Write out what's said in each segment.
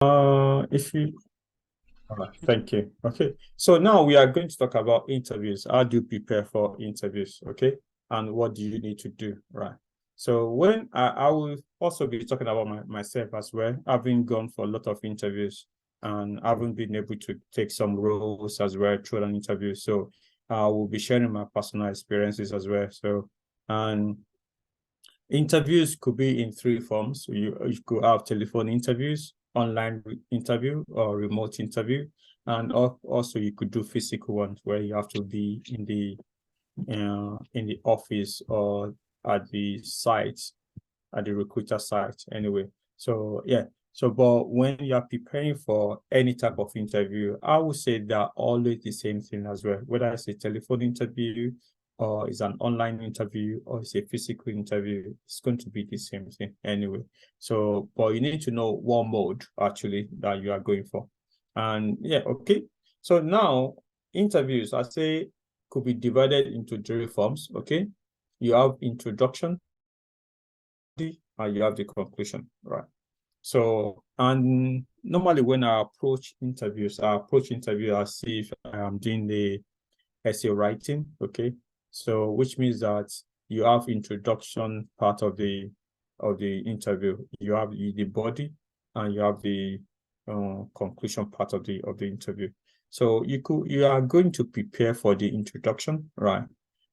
If you, all right, thank you. Okay, so now we are going to talk about interviews. How do you prepare for interviews? Okay, and what do you need to do? Right. So when I will also be talking about myself as well, having gone for a lot of interviews and having been able to take some roles as well through an interview. So I will be sharing my personal experiences as well. So, and interviews could be in three forms. You could have telephone interviews, online interview, or remote interview. And also you could do physical ones where you have to be in the office or at the site, at the recruiter site anyway. So yeah. So but when you are preparing for any type of interview, I would say they're always the same thing as well. Whether it's a telephone interview or it's an online interview or it's a physical interview, it's going to be the same thing anyway. So but you need to know what mode actually that you are going for. And yeah, okay. So now interviews, I say, could be divided into three forms. Okay. You have introduction, and you have the conclusion, right? So, and normally when I approach interviews, as if I am doing the essay writing, okay? So, which means that you have introduction part of the interview, you have the body, and you have the conclusion part of the interview. So you are going to prepare for the introduction, right?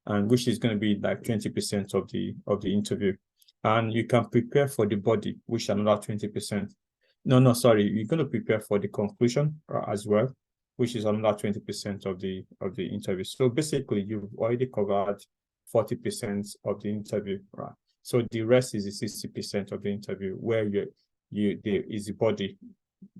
And which is going to be like 20% of the interview. And you can prepare for the body, which is another 20%. No, sorry, you're going to prepare for the conclusion as well, which is another 20% of the interview. So basically, you've already covered 40% of the interview, right? So the rest is the 60% of the interview, where there is the body.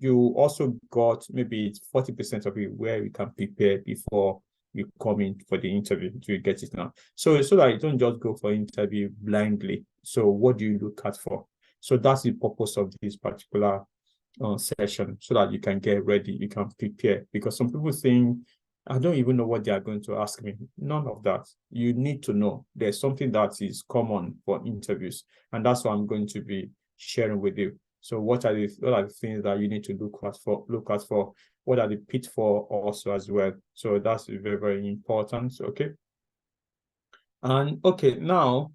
You also got maybe 40% of it where you can prepare before you come in for the interview. Do you get it now? So that you don't just go for interview blindly. So what do you look at for? So that's the purpose of this particular session, so that you can get ready, you can prepare. Because some people think, I don't even know what they are going to ask me. None of that. You need to know. There's something that is common for interviews, and that's what I'm going to be sharing with you. So what are the things that you need to look at for? What are the pitfalls also as well? So that's very, very important. Okay. And okay, now,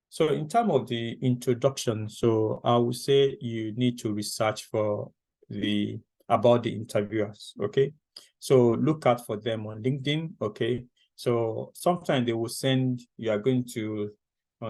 so in terms of the introduction, so I would say you need to research for about the interviewers, okay? So look out for them on LinkedIn, okay? So sometimes they will send, you are going to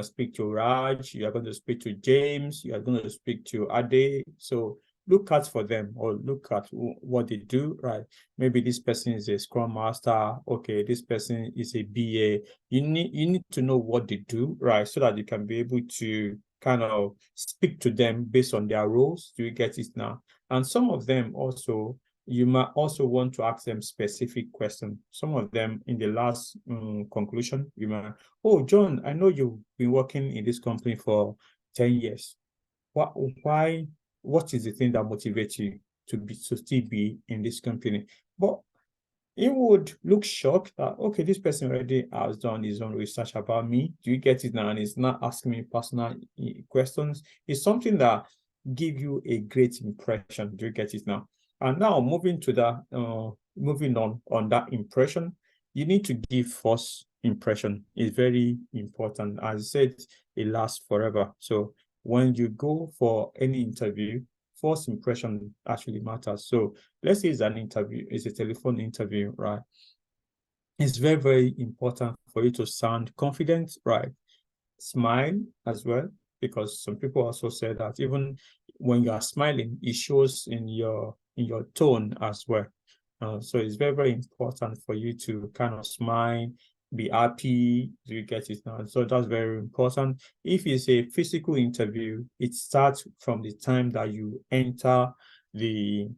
speak to Raj, you are going to speak to James, you are going to speak to Ade. So look out for them, or look at what they do, right? Maybe this person is a Scrum Master, okay, this person is a BA. You need to know what they do, right? So that you can be able to kind of speak to them based on their roles. Do you get it now? And some of them also, you might also want to ask them specific questions. Some of them in the last conclusion, you might, oh, John, I know you've been working in this company for 10 years. Why, what is the thing that motivates you to still be in this company? But it would look shocked that, okay, this person already has done his own research about me. Do you get it now? And it's not asking me personal questions. It's something that give you a great impression. Do you get it now? And now moving on that impression, you need to give first impression. It's very important. As I said, it lasts forever. So when you go for any interview, first impression actually matters. So let's say it's an interview, it's a telephone interview, right? It's very, very important for you to sound confident, right? Smile as well, because some people also say that even when you are smiling, it shows in your tone as well. So it's very, very important for you to kind of smile, be happy. Do you get it now? So that's very important. If it's a physical interview, it starts from the time that you enter the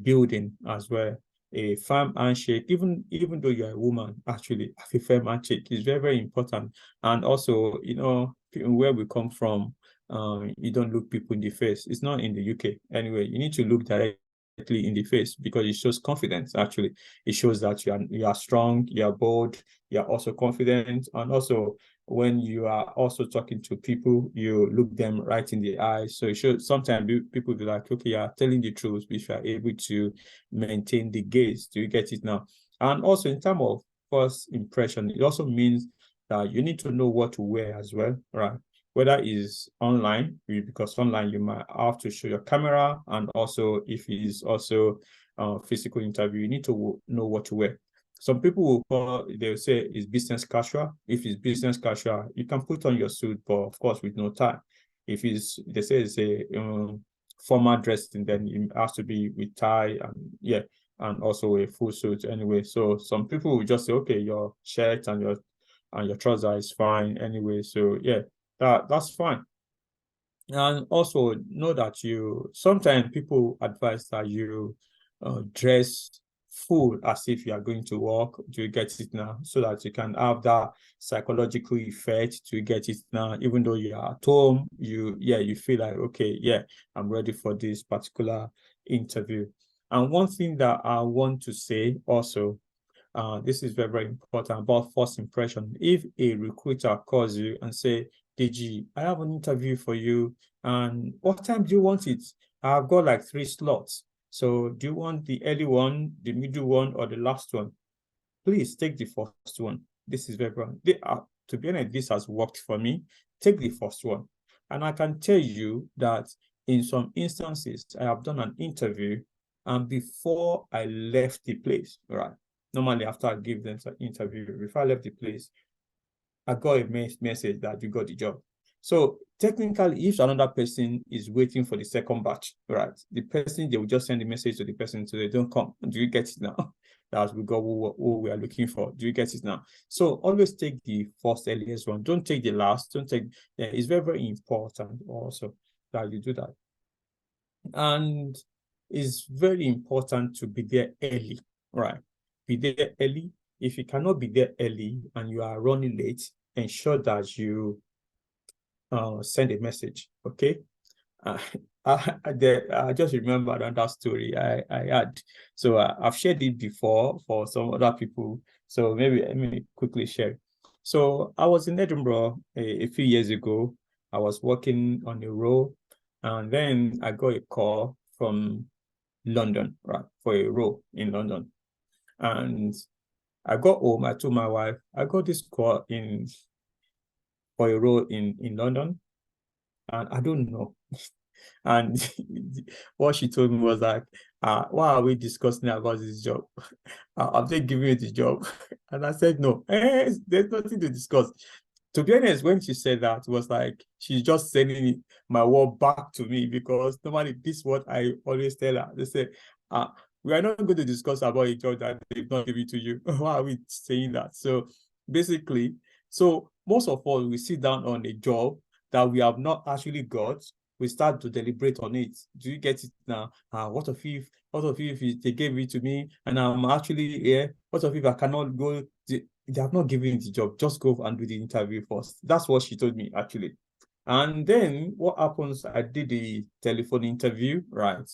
building as well. A firm handshake, even though you're a woman, actually, a firm handshake is very, very important. And also, where we come from, you don't look people in the face. It's not in the UK anyway. You need to look directly in the face, because it shows confidence. Actually, it shows that you are strong, you are bold, you are also confident, and also when you are also talking to people, you look them right in the eyes. So it should sometimes people be like, okay, you're telling the truth, if you are able to maintain the gaze. Do you get it now? And also in terms of first impression, it also means that you need to know what to wear as well, right? Whether it's online, because online you might have to show your camera, and also if it's also a physical interview, you need to know what to wear. Some people will call, they'll say it's business casual. If it's business casual, you can put on your suit, but of course with no tie. If it's, they say it's a formal dressing, then it has to be with tie, and yeah, and also a full suit anyway. So some people will just say, okay, your shirt and your trouser is fine anyway. So yeah, that's fine. And also know that you, sometimes people advise that you dress full as if you are going to work. Do you get it now? So that you can have that psychological effect. To get it now? Even though you are at home, you feel like, okay, yeah, I'm ready for this particular interview. And one thing that I want to say also, this is very, very important about first impression. If a recruiter calls you and say, DG, I have an interview for you, and what time do you want it? I've got like 3 slots. So do you want the early one, the middle one, or the last one? Please take the first one. This is very important. To be honest, this has worked for me. Take the first one. And I can tell you that in some instances, I have done an interview, and before I left the place, right? Normally, after I give them an interview, before I left the place, I got a message that you got the job. So technically, if another person is waiting for the second batch, right, the person, they will just send the message to the person so they don't come. Do you get it now? That we got who we are looking for. Do you get it now? So always take the first earliest one. Don't take the last. Don't take. It's very, very important also that you do that. And it's very important to be there early, right? Be there early. If you cannot be there early and you are running late, ensure that you send a message, okay? I just remembered another story I had. So I've shared it before for some other people. So maybe let me quickly share. So I was in Edinburgh a few years ago. I was working on a role, and then I got a call from London, right, for a role in London. And I got home, I told my wife, I got this call for a role in London, and I don't know. And what she told me was like, why are we discussing about this job? I'm just giving you the job. And I said, no, there's nothing to discuss. To be honest, when she said that, it was like she's just sending my word back to me, because normally this is what I always tell her. They say, we are not going to discuss about a job that they've not given to you. Why are we saying that? So basically, so most of all, we sit down on a job that we have not actually got. We start to deliberate on it. Do you get it now? What if they gave it to me and I'm actually here? What if I cannot go? They have not given me the job. Just go and do the interview first. That's what she told me, actually. And then what happens? I did the telephone interview, right?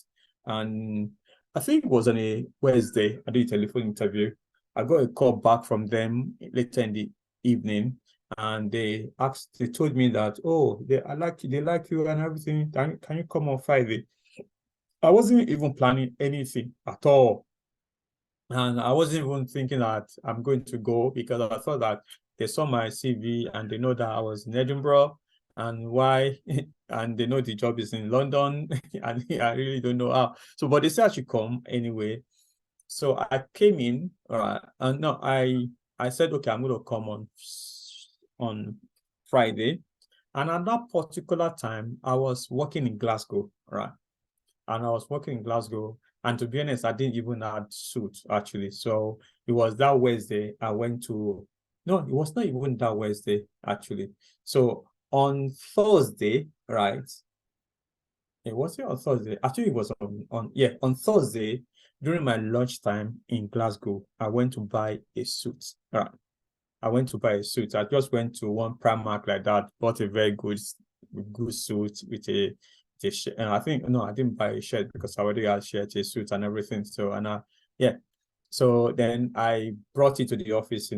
And I think it was on a Wednesday. I did a telephone interview. I got a call back from them later in the evening, and they told me that, oh, they like you and everything. Can you come on Friday? I wasn't even planning anything at all. And I wasn't even thinking that I'm going to go, because I thought that they saw my CV and they know that I was in Edinburgh and why, and they know the job is in London, and I really don't know how. So, but they said I should come anyway. So I came in, and no, I said, okay, I'm going to come on Friday. And at that particular time, I was working in Glasgow, right? And I was working in Glasgow. And to be honest, I didn't even have suit, actually. So it was that Wednesday I went to, no, it was not even that Wednesday, actually. So on Thursday, right? It was on Thursday. I think it was on Thursday during my lunchtime in Glasgow. I went to buy a suit. Right. I went to buy a suit. I just went to one Primark like that, bought a very good suit with a shirt. And I think, no, I didn't buy a shirt because I already had shirt, a suit and everything. So, yeah. So then I brought it to the office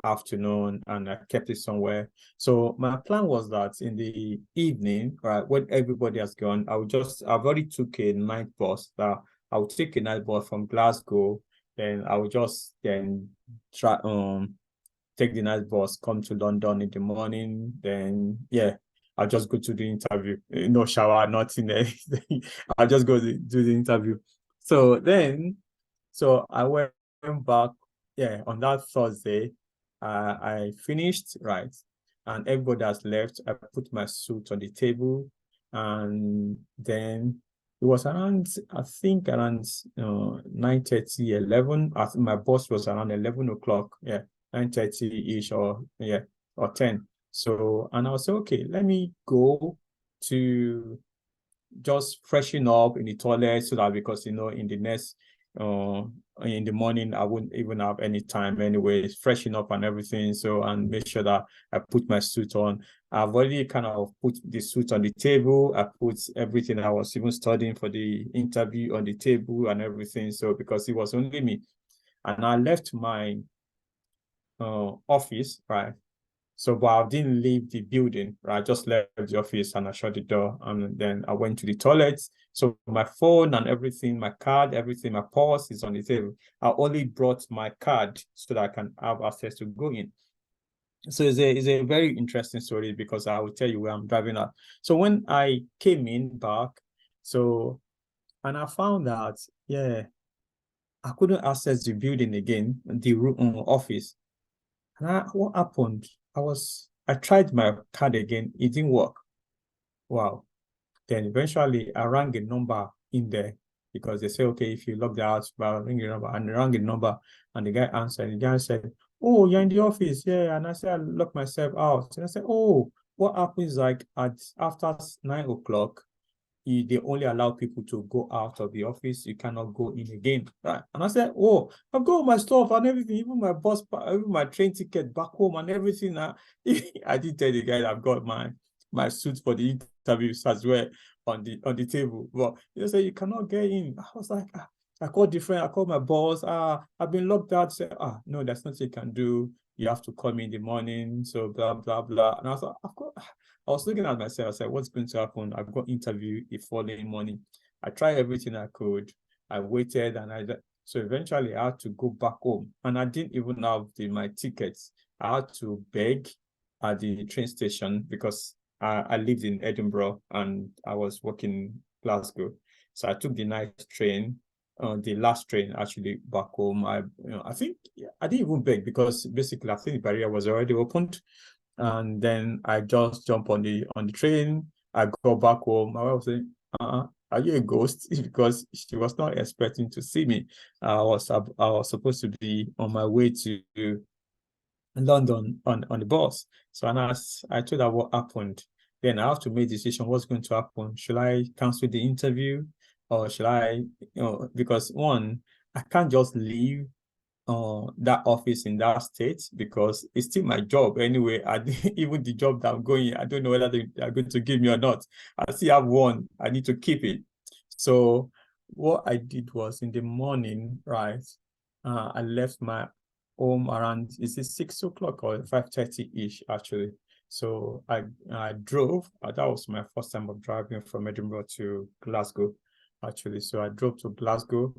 afternoon, and I kept it somewhere. So my plan was that in the evening, right, when everybody has gone, I've already took a night bus that I would take a night bus from Glasgow, then I would just then try take the night bus, come to London in the morning, then yeah, I'll just go to the interview. No shower, nothing, anything. I'll just go do the interview. So I went back, yeah, on that Thursday. I finished, right, and everybody has left. I put my suit on the table, and then it was around, I think around 9:30, 11. I think my boss was around 11 o'clock. Yeah, 9:30-ish, or yeah, or 10. So, and I was like, okay, let me go to just freshen up in the toilet, so that, because in the next in the morning I wouldn't even have any time anyway, freshen up and everything. So, and make sure that I put my suit on. I've already kind of put the suit on the table. I put everything I was even studying for the interview on the table and everything. So, because it was only me, and I left my office, right? So, but I didn't leave the building, right? I just left the office and I shut the door, and then I went to the toilet. So my phone and everything, my card, everything, my purse is on the table. I only brought my card so that I can have access to go in. So it's a very interesting story, because I will tell you where I'm driving at. So when I came in back, so, and I found that, yeah, I couldn't access the building again, the office. And what happened? I tried my card again, it didn't work. Wow. Then eventually I rang a number in there, because they say, okay, if you log the house, well, ring your number, and I rang a number, and the guy answered. The guy said, oh, you're in the office, yeah. And I said, I locked myself out. And I said, oh, what happens, like, after 9 o'clock, they only allow people to go out of the office. You cannot go in again, right? And I said, oh, I've got all my stuff and everything, even my bus, even my train ticket back home and everything. I did tell the guy I've got my suit for the interviews as well on the table. But they said you cannot get in. I was like, I called different. I called my boss. I've been locked out. Say, no, there's nothing you can do. You have to call me in the morning. So blah blah blah. And I was like, I was looking at myself. I said, what's going to happen? I've got interview the following morning. I tried everything I could. I waited, and so eventually I had to go back home, and I didn't even have my tickets. I had to beg at the train station, because I lived in Edinburgh and I was working in Glasgow. So I took the night train, the last train actually back home. I think I didn't even beg, because basically I think the barrier was already opened. And then I just jump on the train. I go back home. My wife was saying, are you a ghost? Because she was not expecting to see me. I was supposed to be on my way to London on the bus. So, and I told her what happened. Then I have to make a decision what's going to happen. Should I cancel the interview, or should I, because one, I can't just leave that office in that state, because it's still my job anyway. Even the job that I'm going, I don't know whether they are going to give me or not. I still have one. I need to keep it. So what I did was, in the morning, right, I left my home around, is it 6 o'clock or 5:30-ish actually. So I drove. That was my first time of driving from Edinburgh to Glasgow, actually. So I drove to Glasgow.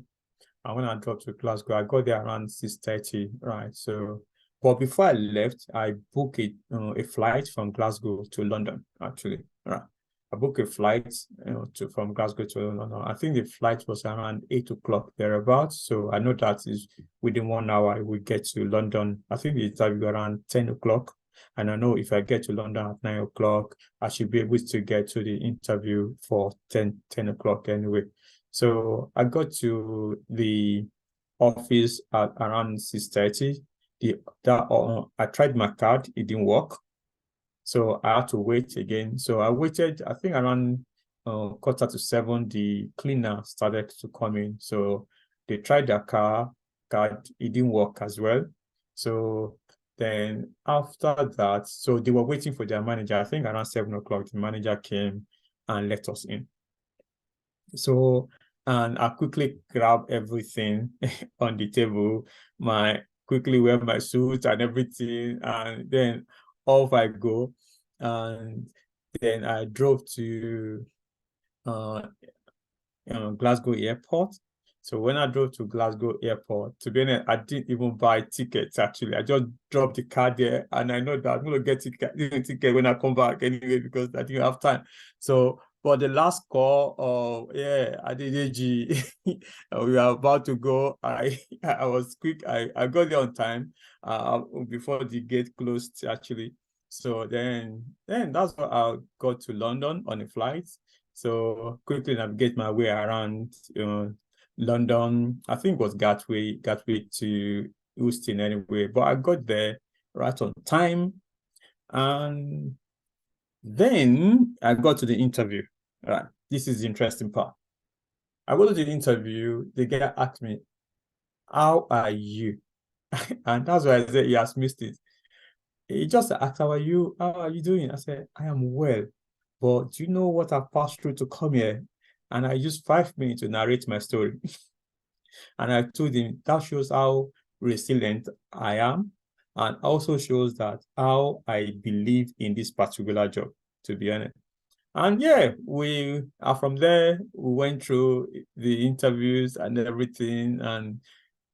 And when I drove to Glasgow, I got there around 6:30, right? So, but before I left, I booked a flight from Glasgow to London, actually, right? I booked a flight, from Glasgow to London. I think the flight was around 8 o'clock thereabouts. So I know that is within 1 hour we get to London. I think the interview around 10 o'clock. And I know if I get to London at 9 o'clock, I should be able to get to the interview for 10 o'clock anyway. So I got to the office at around 6:30. I tried my card, it didn't work. So I had to wait again. So I waited, I think around 6:45, the cleaner started to come in. So they tried their card, it didn't work as well. So then after that, so they were waiting for their manager. I think around 7 o'clock, the manager came and let us in. So, and I quickly grabbed everything on the table, my quickly wear my suit and everything, and then off I go. And then I drove to Glasgow Airport. So when I drove to Glasgow Airport, to be honest, I didn't even buy tickets actually. I just dropped the car there, and I know that I'm gonna get ticket when I come back anyway because I didn't have time. So but the last call, yeah, Adedeji, we were about to go. I was quick. I got there on time, before the gate closed actually. So then that's what I got to London on a flight. So quickly navigate my way around London. I think it was Gatwick to Houston anyway. But I got there right on time. And then I got to the interview. All right. This is the interesting part. I go to the interview, the guy asked me, "How are you?" And that's why I said he has missed it. He just asked, "How are you? How are you doing?" I said, "I am well. But do you know what I've passed through to come here?" And I used 5 minutes to narrate my story. And I told him that shows how resilient I am, and also shows that how I believe in this particular job, to be honest. And yeah, we are from there. We went through the interviews and everything. And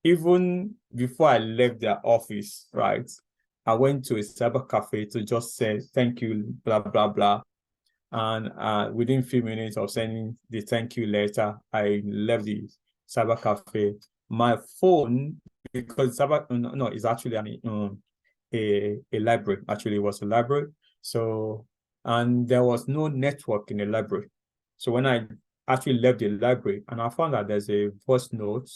even before I left their office, right, I went to a cyber cafe to just say thank you, blah, blah, blah. And within a few minutes of sending the thank you letter, I left the cyber cafe. My phone, because cyber, no, it's actually a library. Actually, it was a library. So, and there was no network in the library. So when I actually left the library, and I found that there's a voice note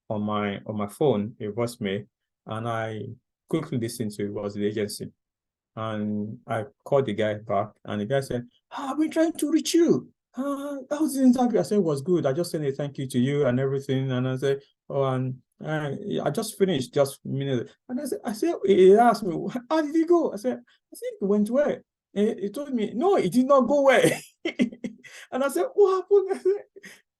on my phone, a voicemail, and I quickly listened to it was the agency. And I called the guy back, and the guy said, I've been trying to reach you. That was the interview. I said, it was good. I just sent a thank you to you and everything. And I said, oh, and I just finished just a minute. And I said, he asked me, how did it go? I said, I think it went well. He told me, no, it did not go well. And I said, what happened? I said,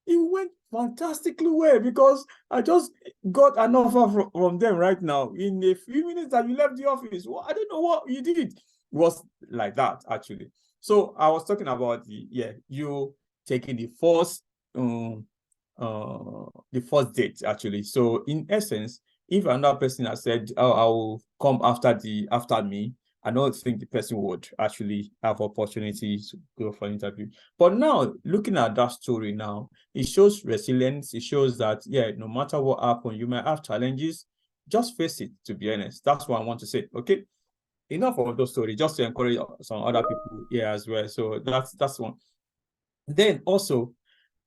it went fantastically well because I just got an offer from them right now. In a few minutes that you left the office, well, I don't know what you did. It was like that, actually. So I was talking about you taking the first date, actually. So in essence, if another person has said, oh, I will come after me, I don't think the person would actually have opportunity to go for an interview. But now, looking at that story now, it shows resilience. It shows that, yeah, no matter what happens, you might have challenges. Just face it, to be honest. That's what I want to say. Okay. Enough of those stories, just to encourage some other people here as well. So that's one. Then also,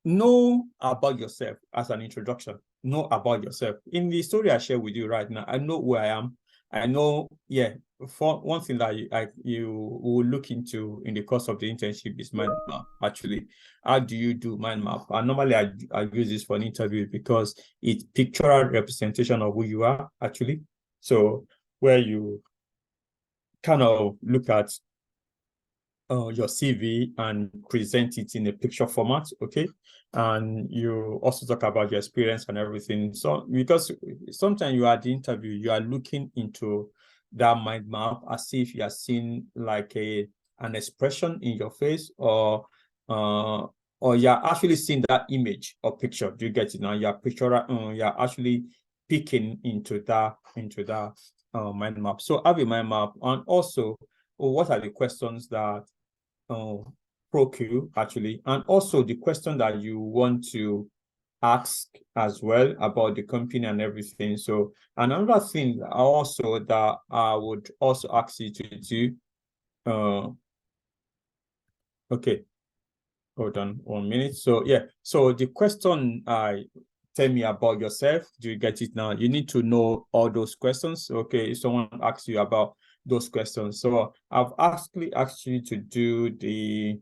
know about yourself as an introduction. Know about yourself. In the story I share with you right now, I know who I am. I know, yeah, for one thing that you will look into in the course of the internship is mind map. Actually, how do you do mind map? And normally I use this for an interview because it's pictorial representation of who you are actually. So where you kind of look at your CV and present it in a picture format, okay? And you also talk about your experience and everything. So because sometimes you are at the interview, you are looking into that mind map as if you are seeing like an expression in your face, or you're actually seeing that image or picture. Do you get it now? You're actually peeking into that mind map. So have a mind map, and also what are the questions that ProQ actually, and also the question that you want to ask as well about the company and everything. So another thing also that I would also ask you to do, okay, hold on 1 minute. So yeah, so the question tell me about yourself. Do you get it now? You need to know all those questions. Okay, if someone asks you about those questions. So I've actually asked you to do the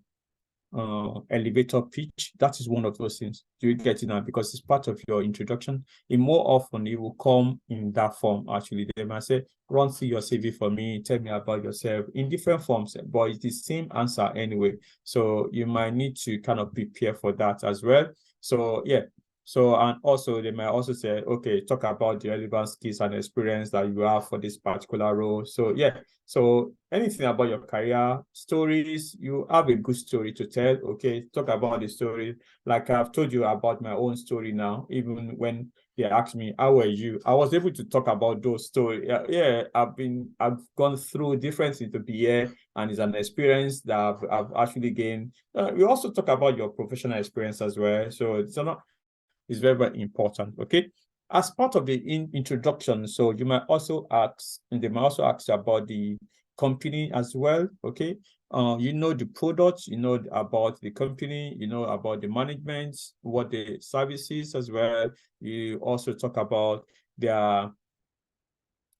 elevator pitch. That is one of those things. Do you get it now? Because it's part of your introduction. And more often it will come in that form. Actually, they might say, run through your CV for me, tell me about yourself in different forms, but it's the same answer anyway. So you might need to kind of prepare for that as well. So yeah, So, and also they might also say, okay, talk about the relevant skills and experience that you have for this particular role. So yeah, so anything about your career, stories, you have a good story to tell, okay, talk about the story. Like I've told you about my own story now, even when they asked me, how were you? I was able to talk about those stories. Yeah, I've gone through different things to be here, and it's an experience that I've actually gained. You also talk about your professional experience as well. So it's not is very, very important. Okay. As part of the introduction, so you might also ask, and they might also ask about the company as well. Okay. You know the products, you know about the company, you know about the management, what the services as well. You also talk about their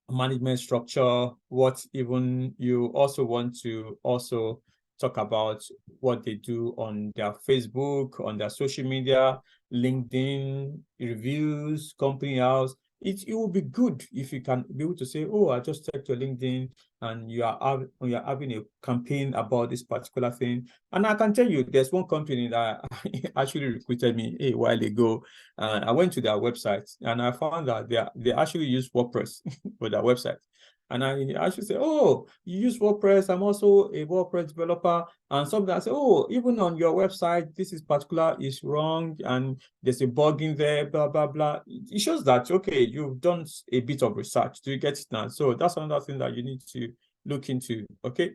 management structure, what even you also want to also talk about what they do on their Facebook, on their social media, LinkedIn, reviews, company house. It will be good if you can be able to say, oh, I just checked your LinkedIn and you're having a campaign about this particular thing. And I can tell you, there's one company that actually recruited me a while ago. And I went to their website and I found that they actually use WordPress for their website. And I actually say, oh, you use WordPress. I'm also a WordPress developer. And something I say, oh, even on your website, this is particular is wrong. And there's a bug in there, blah, blah, blah. It shows that, okay, you've done a bit of research. Do you get it now? So that's another thing that you need to look into. Okay.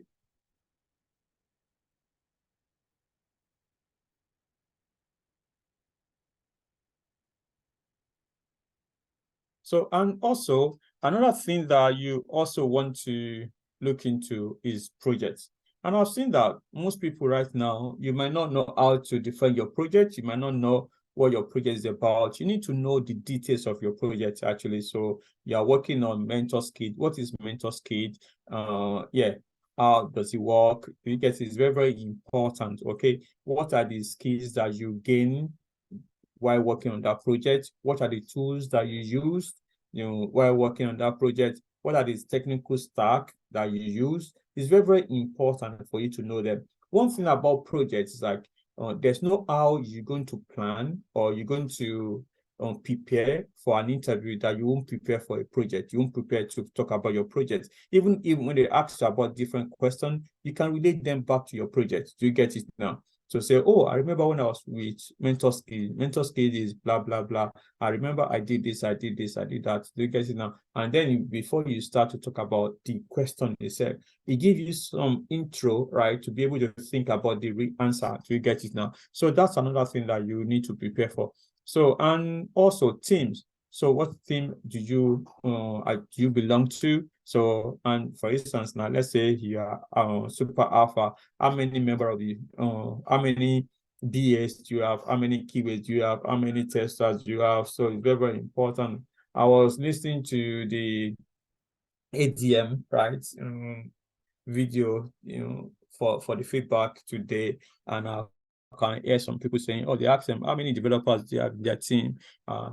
So, and also another thing that you also want to look into is projects. And I've seen that most people right now, you might not know how to define your project. You might not know what your project is about. You need to know the details of your project actually. So you are working on MentorSkid. What is MentorSkid? Yeah. How does it work? You get it's very, very important. Okay. What are the skills that you gain while working on that project? What are the tools that you use, while working on that project? What are the technical stack that you use? It's very, very important for you to know them. One thing about projects is like there's no how you're going to plan or you're going to prepare for an interview that you won't prepare for a project. You won't prepare to talk about your project. Even when they ask you about different questions, you can relate them back to your project. Do you get it now? So say, oh, I remember when I was with MentorSkid. MentorSkid is blah, blah, blah. I remember I did this, I did this, I did that. Do you get it now? And then before you start to talk about the question itself, it gives you some intro, right, to be able to think about the answer. Do you get it now? So that's another thing that you need to prepare for. So, and also teams. So what team do you belong to? So, and for instance, now let's say you are Super Alpha. How many member of the how many BAs do you have? How many keywords do you have? How many testers do you have? So it's very, very important. I was listening to the ADM, right? Video, for the feedback today, and I can hear some people saying, oh, they asked them how many developers they have in their team.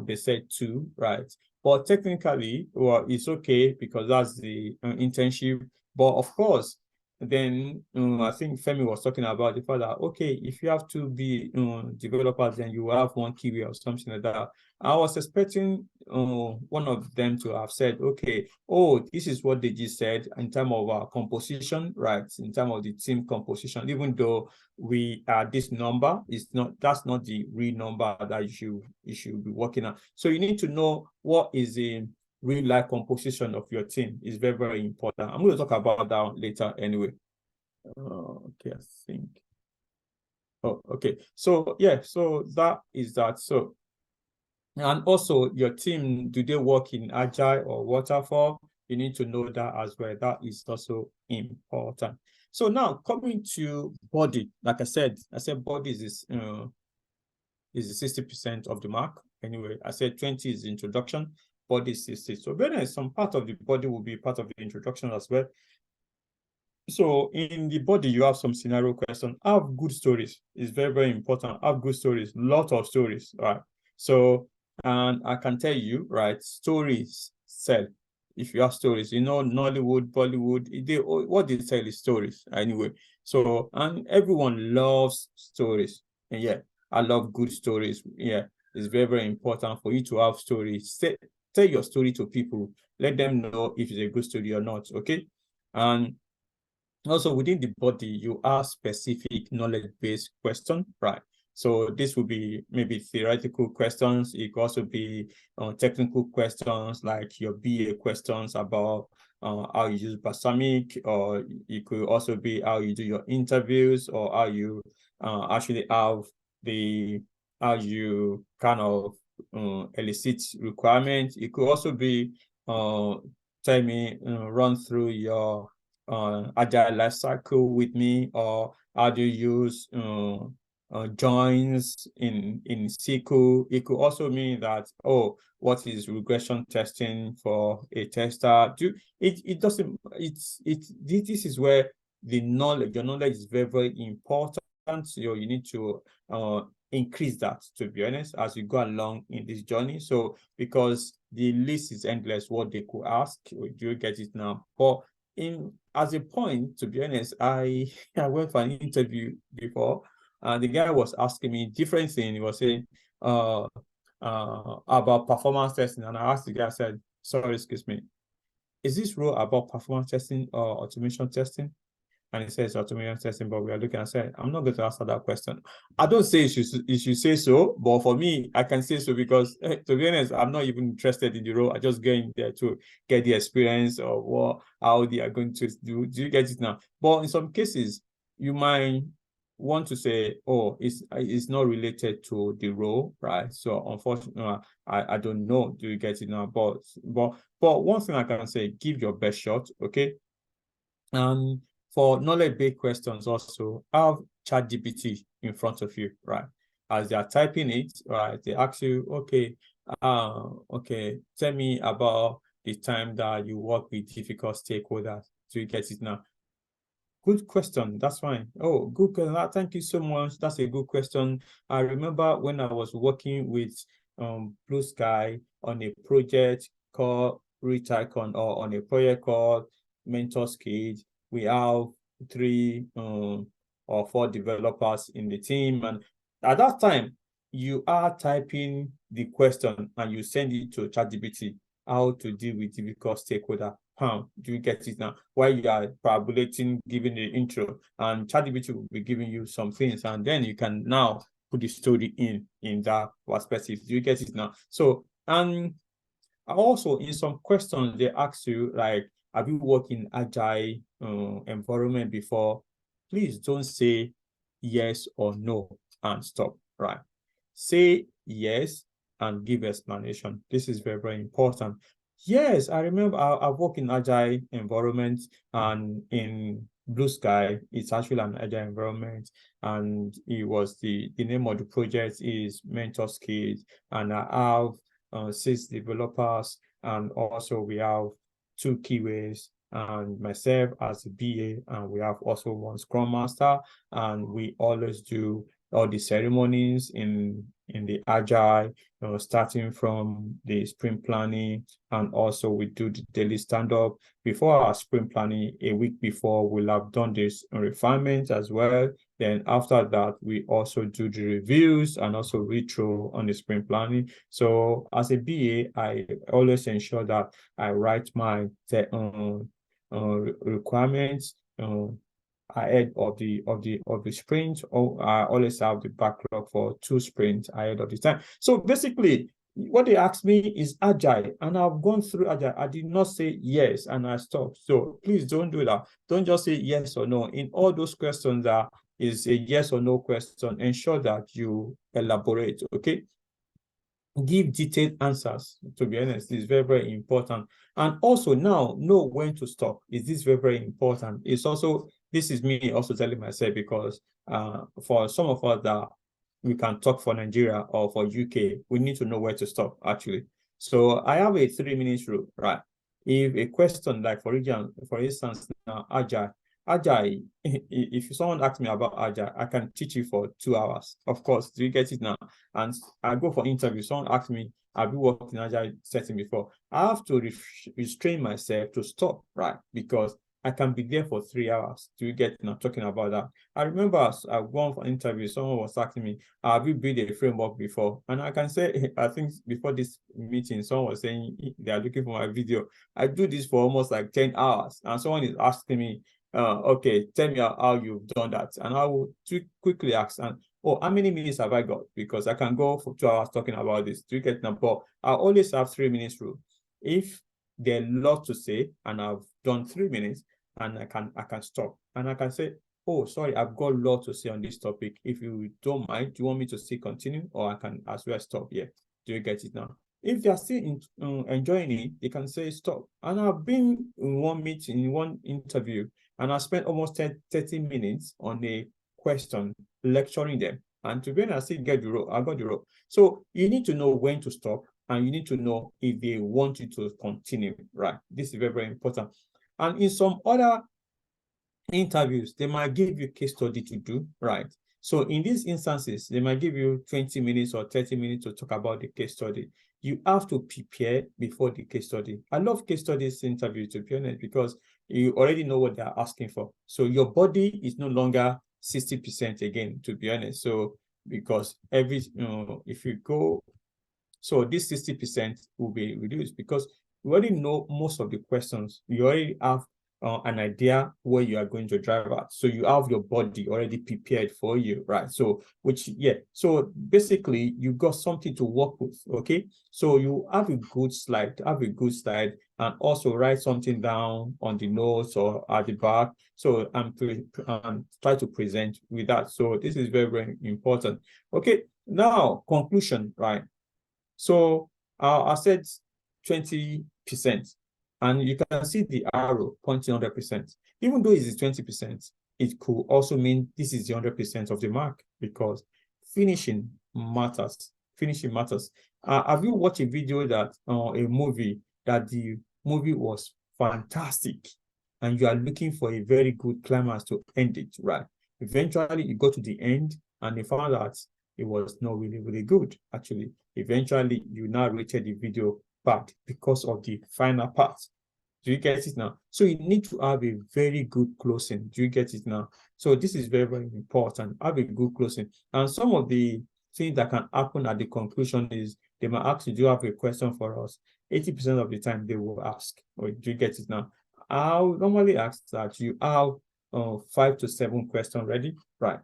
They said two, right? But technically, well, it's okay because that's the internship. But of course, then I think Femi was talking about the fact that, okay, if you have to be developers, then you have one keyword or something like that. I was expecting one of them to have said, okay, oh, this is what they just said in terms of our composition, right? In terms of the team composition, even though we are this number, that's not the real number that you should be working on. So you need to know what is the real life composition of your team. Is very, very important. I'm going to talk about that later anyway. Okay, I think. Oh, okay. So yeah, so that is that. So, and also your team, do they work in agile or waterfall? You need to know that as well. That is also important. So now coming to body, like I said body is 60% of the mark. Anyway, I said 20 is introduction, body is 60. So then some part of the body will be part of the introduction as well. So in the body, you have some scenario question. Have good stories. It's very, very important. Have good stories, lot of stories, right? So, and I can tell you, right, stories sell. If you have stories, Nollywood, Bollywood, what they sell is stories anyway. So, and everyone loves stories. And yeah, I love good stories. Yeah. it's very, very important for you to have stories. Tell your story to people. Let them know if it's a good story or not, okay? And also within the body, you ask specific knowledge-based questions, right? So this will be maybe theoretical questions. It could also be technical questions like your BA questions about how you use Balsamiq, or it could also be how you do your interviews, or how you actually have how you kind of elicit requirements. It could also be tell me, run through your agile life cycle with me, or how do you use joins in SQL. It could also mean that, oh, what is regression testing for a tester? It doesn't, this is where your knowledge is very, very important. So you need to increase that, to be honest, as you go along in this journey. So because the list is endless, what they could ask, do you get it now? But as a point, to be honest, I went for an interview before, and the guy was asking me different things. He was saying about performance testing, and I asked the guy, I said, sorry, excuse me, is this role about performance testing or automation testing? And he says automation testing, but we are looking. I said, I'm not going to answer that question. I don't say you should say so, but for me, I can say so because, to be honest, I'm not even interested in the role. I just going there to get the experience of how they are going to do. Do you get it now? But in some cases, you might want to say, oh, it's not related to the role, right? So unfortunately, I don't know. Do you get it now? But one thing I can say, give your best shot, okay? For knowledge-based questions also, have ChatGPT in front of you, right? As they are typing it, right, they ask you, okay, tell me about the time that you work with difficult stakeholders. So you get it now. Good question. That's fine. Oh, good question. Thank you so much. That's a good question. I remember when I was working with Blue Sky on a project called ReachIcon, or on a project called MentorSkate. We have 3 or 4 developers in the team, and at that time you are typing the question and you send it to ChatGPT, how to deal with difficult stakeholder. Do you get it now? While you are parabolating, giving the intro, and ChatGPT will be giving you some things, and then you can now put the story in that perspective. Do you get it now? So, and also in some questions they ask you, like, have you worked in agile environment before? Please don't say yes or no and stop, right? Say yes and give explanation. This is very, very important. Yes, I remember I work in agile environment, and in Blue Sky, it's actually an agile environment, and it was the name of the project is MentorSkate, and I have 6 developers, and also we have 2 QAs and myself as a BA, and we have also 1 Scrum Master, and we always do all the ceremonies in the agile, starting from the sprint planning, and also we do the daily stand-up. Before our sprint planning, a week before, we'll have done this refinement as well. Then after that, we also do the reviews and also retro on the sprint planning. So as a BA, I always ensure that I write my requirements ahead of the sprint, or I always have the backlog for 2 sprints ahead of the time. So basically, what they asked me is agile, and I've gone through agile. I did not say yes and I stopped. So please don't do that. Don't just say yes or no. In all those questions that is a yes or no question, ensure that you elaborate, okay? Give detailed answers. To be honest, it's very, very important. And also now know when to stop. Is this very, very important? It's also, this is me also telling myself, because for some of us that we can talk for Nigeria or for UK, we need to know where to stop actually. So I have a 3-minute rule, right? If a question, like for instance, now Agile, if someone asks me about Agile, I can teach you for 2 hours. Of course, do you get it now? And I go for interview, someone asks me, have you worked in Agile setting before? I have to restrain myself to stop, right? Because I can be there for 3 hours. Do you get talking about that? I remember I went for an interview, someone was asking me, have you built a framework before? And I can say, I think before this meeting, someone was saying they are looking for my video. I do this for almost like 10 hours. And someone is asking me, okay, tell me how you've done that. And I will quickly ask, and how many minutes have I got? Because I can go for 2 hours talking about this. Do you get now? But I always have 3 minutes rule. If there's a lot to say and I've done 3 minutes, and I can stop and I can say, oh, sorry, I've got a lot to say on this topic. If you don't mind, do you want me to still continue, or I can as well stop here? Do you get it now? If they are still enjoying it, they can say stop. And I've been in one meeting, in one interview, and I spent almost 30 minutes on a question lecturing them. And to be honest, I still get the role. I got the role. So you need to know when to stop, and you need to know if they want you to continue, right? This is very, very important. And in some other interviews, they might give you case study to do, right? So in these instances, they might give you 20 minutes or 30 minutes to talk about the case study. You have to prepare before the case study. I love case studies interview, to be honest, because you already know what they're asking for. So your body is no longer 60% again, to be honest. So because if you go, so this 60% will be reduced because you already know most of the questions. You already have an idea where you are going to drive at. So you have your body already prepared for you, right? So, so basically you got something to work with, okay? So you have a good slide, and also write something down on the notes or at the back. So try to present with that. So this is very, very important. Okay, now conclusion, right? So I said 20%, and you can see the arrow pointing 100%. Even though it is 20%, it could also mean this is the 100% of the mark, because finishing matters. Finishing matters. Have you watched a video that a movie that the movie was fantastic, and you are looking for a very good climax to end it, right? Eventually, you go to the end, and you found out it was not really, really good, actually. Eventually, you now rated the video part because of the final part. Do you get it now? So you need to have a very good closing. Do you get it now? So this is very, very important. Have a good closing. And some of the things that can happen at the conclusion is they might ask you, do you have a question for us? 80% of the time they will ask, or do you get it now? I'll normally ask that you have 5 to 7 questions ready, right?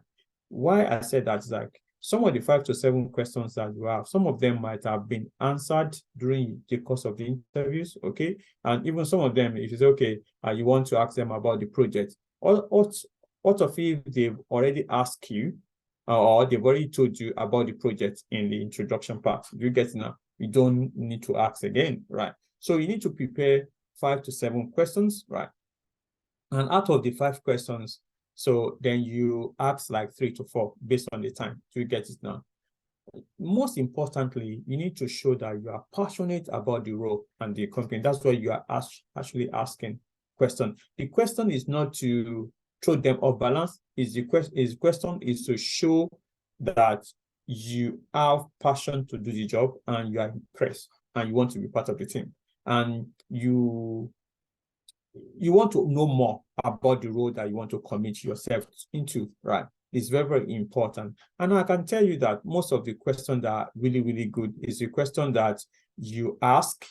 Why I said that is like, some of the 5 to 7 questions that you have, some of them might have been answered during the course of the interviews, okay? And even some of them, if you say, okay, you want to ask them about the project, what of if they've already asked you, or they've already told you about the project in the introduction part? Do you get it now? You don't need to ask again, right? So you need to prepare 5 to 7 questions, right? And out of the 5 questions, so then you ask like 3 to 4 based on the time. Do you get it now? Most importantly, you need to show that you are passionate about the role and the company. That's why you are actually asking question. The question is not to throw them off balance. The question is to show that you have passion to do the job and you are impressed and you want to be part of the team. And you want to know more about the role that you want to commit yourself into, right? It's very, very important. And I can tell you that most of the questions that are really, really good is the question that you ask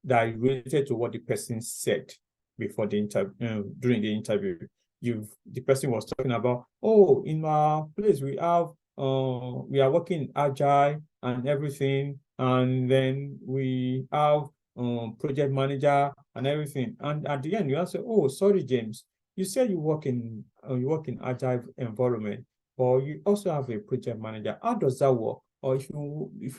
that are related to what the person said before the interview, during the interview. The person was talking about, oh, in our place we are working agile and everything, and then we have project manager and everything. And at the end, you answer, oh, sorry, James, you said you work in agile environment, but you also have a project manager. How does that work? Or if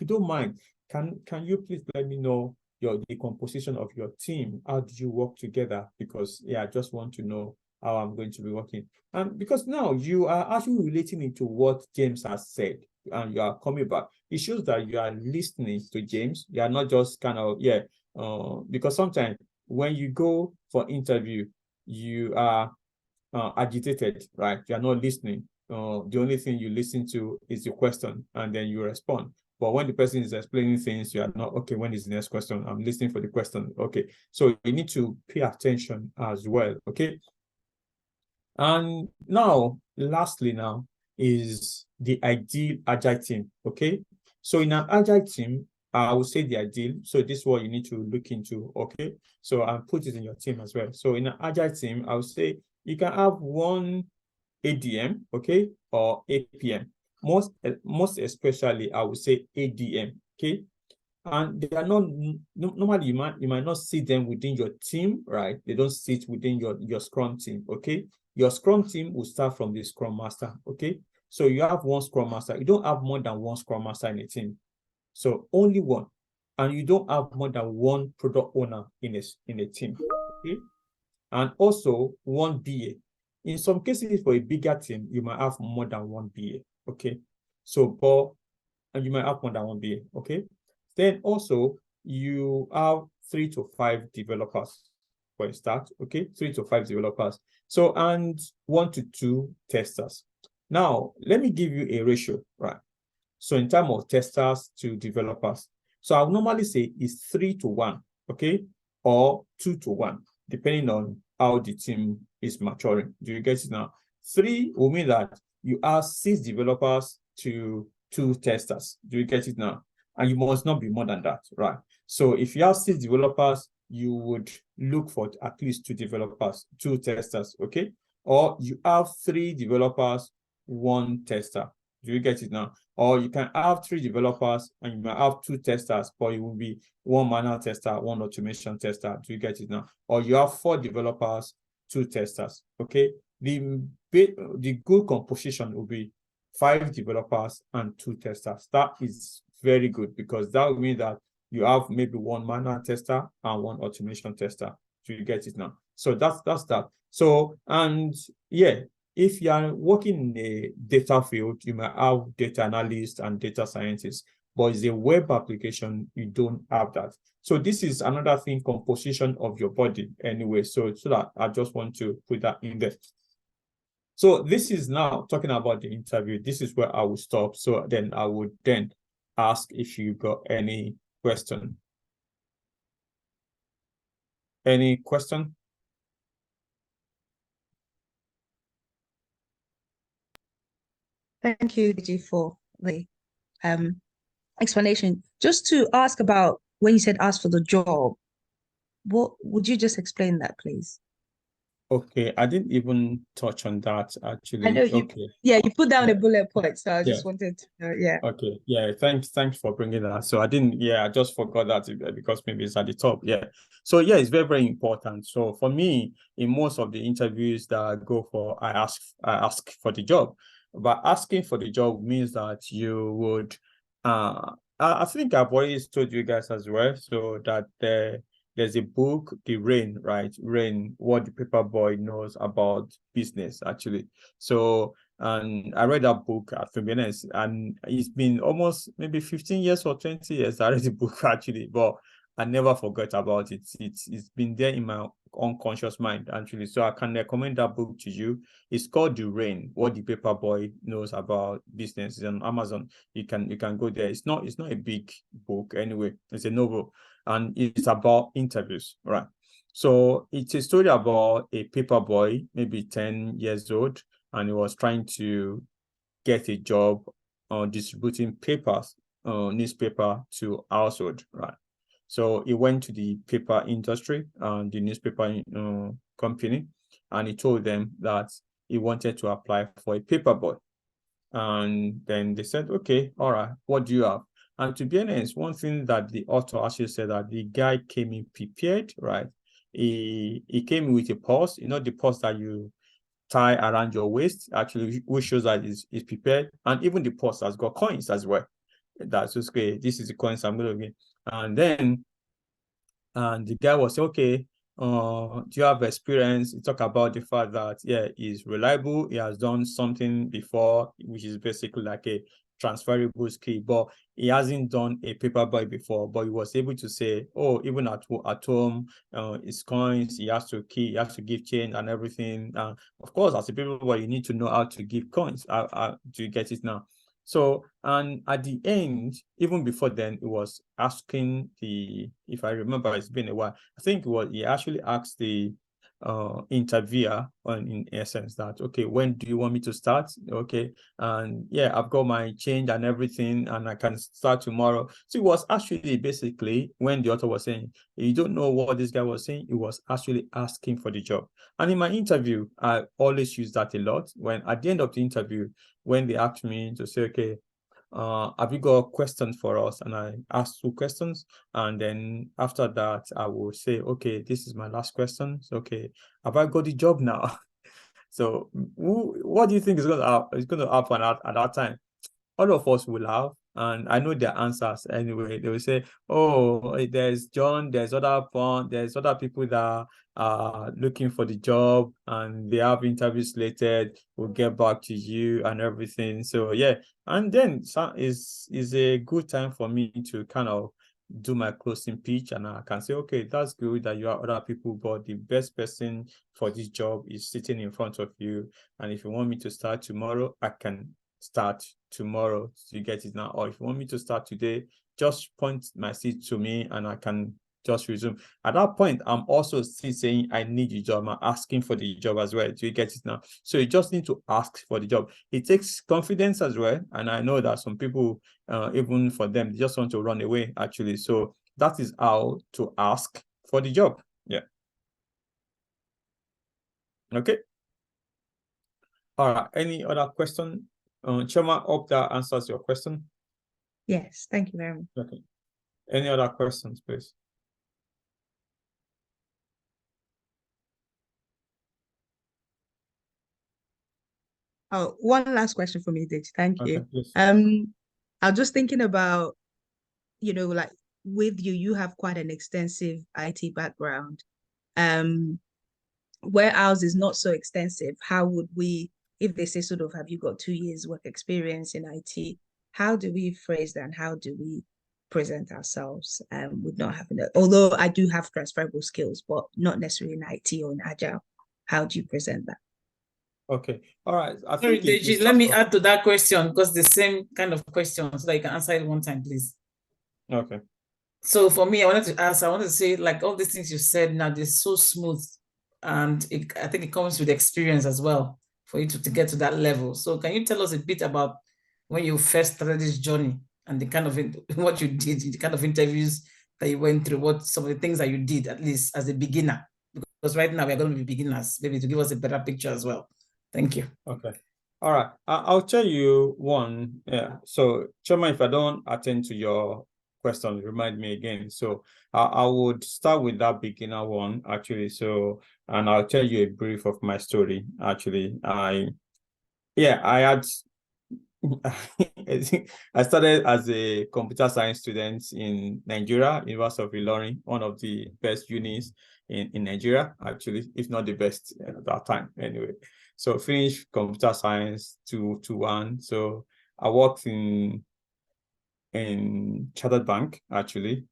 you don't mind, can you please let me know the composition of your team? How do you work together? Because I just want to know how I'm going to be working. And because now you are actually relating into what James has said, and you are coming back. It shows that you are listening to James. You are not just kind of, because sometimes when you go for interview, you are agitated, right? You are not listening. The only thing you listen to is the question, and then you respond. But when the person is explaining things, you are not, okay, when is the next question? I'm listening for the question. Okay. So you need to pay attention as well. Okay. And now, lastly, now is the ideal agile team. Okay. So in an agile team, I would say the ideal. So this is what you need to look into. Okay. So I'll put it in your team as well. So in an agile team, I would say you can have one ADM, okay, or APM. Most especially, I would say ADM, okay. And they are not normally you might not see them within your team, right? They don't sit within your Scrum team, okay. Your Scrum team will start from the Scrum Master, okay. So you have one Scrum Master. You don't have more than one Scrum Master in a team. So only one, and you don't have more than one product owner in a team, okay. And also one BA. In some cases, for a bigger team, you might have more than one BA, okay. So, and you might have more than one BA, okay. Then also you have 3 to 5 developers for a start, okay. 3 to 5 developers. So, and 1 to 2 testers. Now, let me give you a ratio, right? So in terms of testers to developers, so I would normally say it's 3 to 1, okay, or 2 to 1, depending on how the team is maturing. Do you get it now? 3 will mean that you have 6 developers to 2 testers. Do you get it now? And you must not be more than that, right? So if you have 6 developers, you would look for at least 2 developers, 2 testers, okay? Or you have 3 developers, 1 tester. Do you get it now? Or you can have 3 developers and you might have 2 testers, but it will be 1 manual tester, 1 automation tester. Do you get it now? Or you have 4 developers, 2 testers. Okay. The good composition will be 5 developers and 2 testers. That is very good because that will mean that you have maybe 1 manual tester and 1 automation tester. Do you get it now? So that's that. So, and yeah, if you are working in a data field, you might have data analysts and data scientists, but it's a web application, you don't have that. So this is another thing, composition of your body anyway. So that I just want to put that in there. So this is now talking about the interview. This is where I will stop. So then I would then ask if you got any question. Any question? Thank you, DG, for the explanation. Just to ask about when you said ask for the job, what would you just explain that, please? Okay, I didn't even touch on that I actually. know you, Okay. yeah, you put down Yeah. a bullet point, so I Yeah. just wanted to know, yeah. Okay. Yeah. Thanks for bringing that. So I just forgot that because maybe it's at the top. Yeah. So yeah, it's very, very important. So for me, in most of the interviews that I go for, I ask for the job. But asking for the job means that you would, I think I've already told you guys as well. So that there's a book, The Rain, right? Rain, what the paper boy knows about business, actually. So, and I read that book at Feminist, and it's been almost maybe 15 years or 20 years I read the book actually, but I never forgot about it. It's been there in my unconscious mind actually. So I can recommend that book to you. It's called The Rain, What the Paper Boy Knows About Business. It's on Amazon. You can go there. It's not a big book anyway. It's a novel, and it's about interviews, right? So it's a story about a paper boy, maybe 10 years old, and he was trying to get a job distributing papers, newspaper to household, right? So he went to the paper industry, the newspaper company, and he told them that he wanted to apply for a paper boy. And then they said, okay, all right, what do you have? And to be honest, one thing that the author actually said that the guy came in prepared, right? He came with a purse, the purse that you tie around your waist, actually, which shows that is prepared. And even the purse has got coins as well. That's just great. This is the coins I'm going to get. And then the guy was okay. Do you have experience? He talked about the fact that he's reliable. He has done something before, which is basically like a transferable skill, but he hasn't done a paper boy before. But he was able to say, oh, even at home, his coins, he has to give change and everything. Of course, as a paper boy, you need to know how to give coins. Do you get it now? So, and at the end, even before then, it was asking if I remember, it's been a while, I think he actually asked the interviewer in essence that, okay, when do you want me to start? Okay, and yeah, I've got my change and everything, and I can start tomorrow. So it was actually basically when the author was saying, you don't know what this guy was saying, he was actually asking for the job. And in my interview, I always use that a lot. When at the end of the interview, when they asked me to say, okay, have you got questions for us? And I asked 2 questions. And then after that, I will say, okay, this is my last question. So, okay, have I got the job now? So what do you think is going to happen at that time? All of us will laugh, and I know their answers anyway. They will say, oh, there's John, there's other people that are looking for the job and they have interviews slated, we'll get back to you and everything. So yeah, and then is a good time for me to kind of do my closing pitch, and I can say, okay, that's good that you have other people, but the best person for this job is sitting in front of you. And if you want me to start tomorrow, I can start tomorrow. You get it now? Or if you want me to start today, just point my seat to me and I can just resume. At that point, I'm also still saying I need the job. I'm asking for the job as well. Do you get it now? So you just need to ask for the job. It takes confidence as well. And I know that some people, even for them, they just want to run away, actually. So that is how to ask for the job. Yeah. Okay. All right. Any other question? Choma, hope that answers your question. Yes, thank you very much. Okay. Any other questions, please? Oh, one last question for me, Dave. Thank Okay, you. please. I was just thinking about, like with you, you have quite an extensive IT background. Where ours is not so extensive, how would we, if they say sort of, have you got 2 years work experience in IT, how do we phrase that and how do we present ourselves with not having it? Although I do have transferable skills, but not necessarily in IT or in Agile. How do you present that? Okay. All right. I Sorry, think Deji, let me add to that question because the same kind of question so that you can answer it one time, please. Okay. So for me, I wanted to say, like all these things you said now, they're so smooth. And I think it comes with experience as well for you to get to that level. So can you tell us a bit about when you first started this journey and the kind of what you did, the kind of interviews that you went through, what some of the things that you did, at least as a beginner? Because right now we're going to be beginners, maybe to give us a better picture as well. Thank you. Okay. All right. I'll tell you one. Yeah. So, Choma, if I don't attend to your question, remind me again. So, I would start with that beginner one, actually. So, and I'll tell you a brief of my story, actually. I had I started as a computer science student in Nigeria, University of Ilorin, one of the best unis in Nigeria, actually, if not the best at that time, anyway. So finished computer science 221. So I worked in Chartered Bank, actually,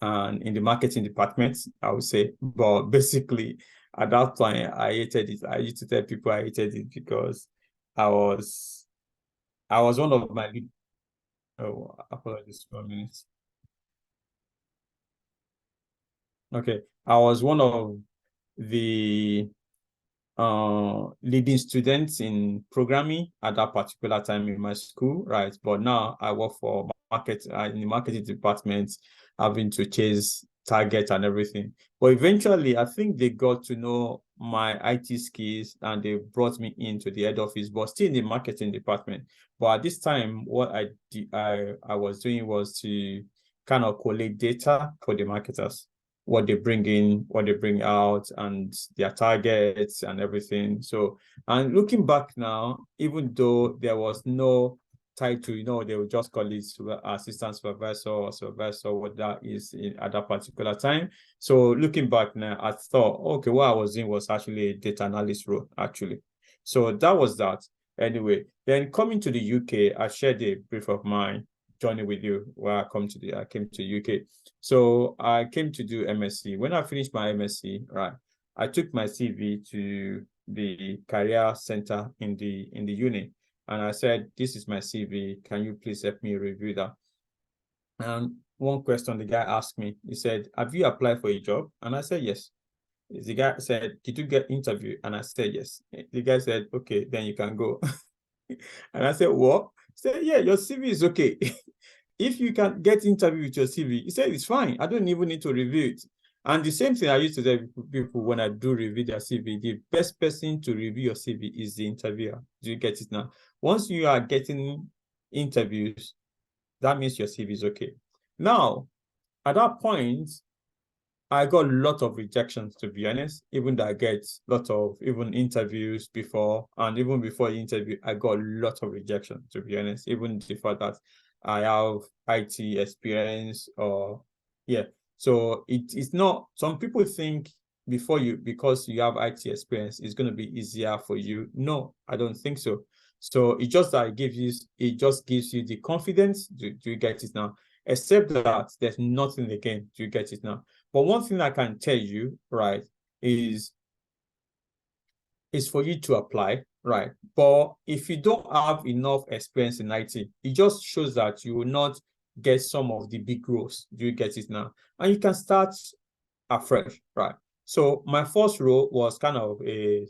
and in the marketing department, I would say. But basically, at that point, I hated it. I used to tell people I hated it because I was one of my apologies for a minute. Okay. I was one of the leading students in programming at that particular time in my school, right? But now I work for in the marketing department, having to chase targets and everything. But eventually, I think they got to know my IT skills and they brought me into the head office, but still in the marketing department. But at this time, what I was doing was to kind of collect data for the marketers, what they bring in, what they bring out, and their targets and everything. So, and looking back now, even though there was no title, they would just call it assistant supervisor or supervisor, what that is at that particular time. So looking back now, I thought, okay, what I was doing was actually a data analyst role, actually. So that was that. Anyway, then coming to the UK, I shared a brief of my journey with you where I came to UK. So I came to do MSc. When I finished my MSc, right, I took my CV to the career center in the uni. and I said, this is my CV. Can you please help me review that? And one question the guy asked me, he said, have you applied for a job? And I said, yes. The guy said, did you get interview? And I said, yes. The guy said, okay, then you can go. And I said, what? He said, yeah, your CV is okay. If you can get interview with your CV, he said, it's fine. I don't even need to review it. And the same thing I used to tell people when I do review their CV, the best person to review your CV is the interviewer. Do you get it now? Once you are getting interviews, that means your CV is okay. Now, at that point, I got a lot of rejections, to be honest, even though I get a lot of even interviews before, and even before the interview, I got a lot of rejection, to be honest, even the fact that I have IT experience or, yeah. So it's not, some people think because you have IT experience, it's going to be easier for you. No, I don't think so. So it just gives you the confidence. Do you get it now? Except that there's nothing again. Do you get it now? But one thing I can tell you, right, is for you to apply, right? But if you don't have enough experience in IT, it just shows that you will not get some of the big roles. Do you get it now? And you can start afresh, right? So my first role was kind of a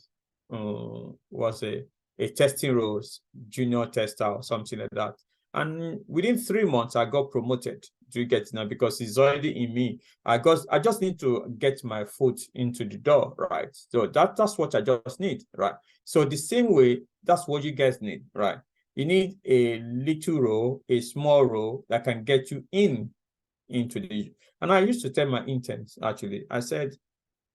testing role, junior tester or something like that. And within 3 months, I got promoted. Do you get it now? Because it's already in me. I just need to get my foot into the door, right? So that's what I just need, right? So the same way, that's what you guys need, right? You need a little role, a small role that can get you into the. And I used to tell my interns, actually, I said,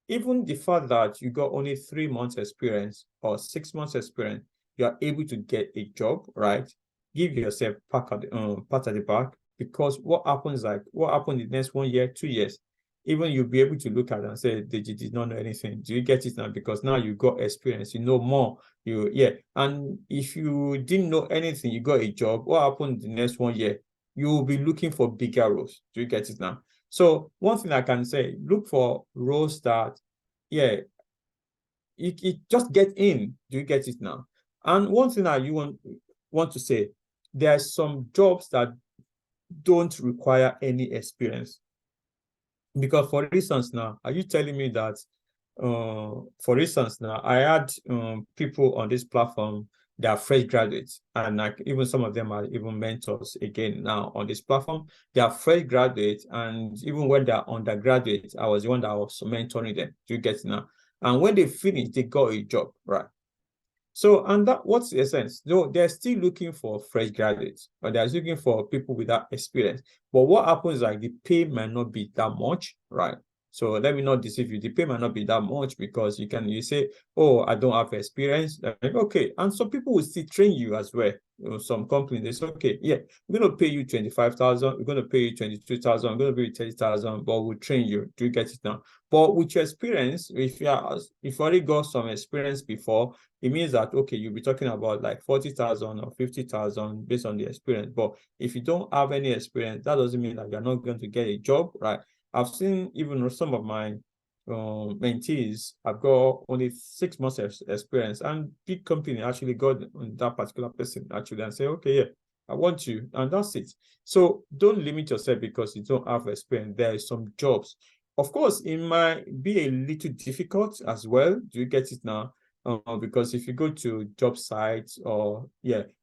even the fact that you got only 3 months experience or 6 months experience, you are able to get a job, right? Give yourself pat at the back, because what happens in the next 1 year, 2 years, even you'll be able to look at it and say, they did not know anything. Do you get it now? Because now you got experience, you know more. And if you didn't know anything, you got a job, what happened in the next 1 year? You will be looking for bigger roles. Do you get it now? So one thing I can say, look for roles that, you just get in. Do you get it now? And one thing that you want to say, there are some jobs that don't require any experience. Because for instance now, are you telling me that, for instance now, I had people on this platform, they are fresh graduates, and like even some of them are even mentors again now on this platform. They are fresh graduates, and even when they're undergraduates, I was the one that was mentoring them. Do you get it now? And when they finish, they got a job, right? So, and that, what's the essence? Though they're still looking for fresh graduates, or they're looking for people with that experience. But what happens, like, the pay might not be that much, right? So let me not deceive you. The pay might not be that much, because you say, oh, I don't have experience. Like, okay. And some people will still train you as well. Some companies, they say, okay, yeah, we're going to pay you 25,000, we're going to pay you 22,000, I'm going to pay you 30,000, but we'll train you. Do you get it now? But with your experience, if you already got some experience before, it means that, okay, you'll be talking about like 40,000 or 50,000 based on the experience. But if you don't have any experience, that doesn't mean that you're not going to get a job, right? I've seen even some of my mentees, I've got only 6 months experience, and big company actually got that particular person actually and say, okay, yeah, I want you, and that's it. So don't limit yourself because you don't have experience. There are some jobs. Of course, it might be a little difficult as well. Do you get it now? Because if you go to job sites, or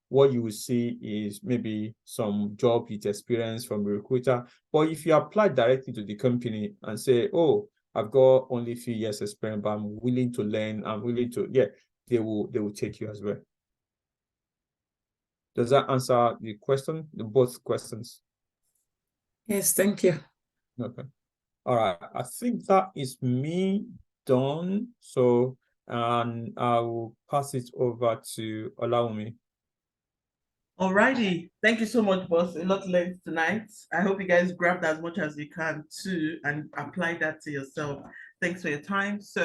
what you will see is maybe some job with experience from a recruiter. But if you apply directly to the company and say, oh, I've got only a few years experience, but I'm willing to learn, I'm willing to, they will take you as well. Does that answer the question, both questions? Yes, thank you. Okay. All right. I think that is me done. So, and I will pass it over to Olawumi. Alrighty, thank you so much, boss. A lot learned tonight. I hope you guys grabbed as much as you can too and apply that to yourself. Thanks for your time. So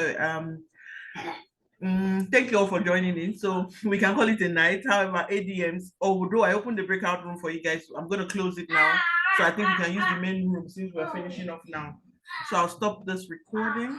thank you all for joining in. So we can call it a night. However, ADMs, although I opened the breakout room for you guys, I'm going to close it now. So I think we can use the main room since we're finishing off now. So I'll stop this recording.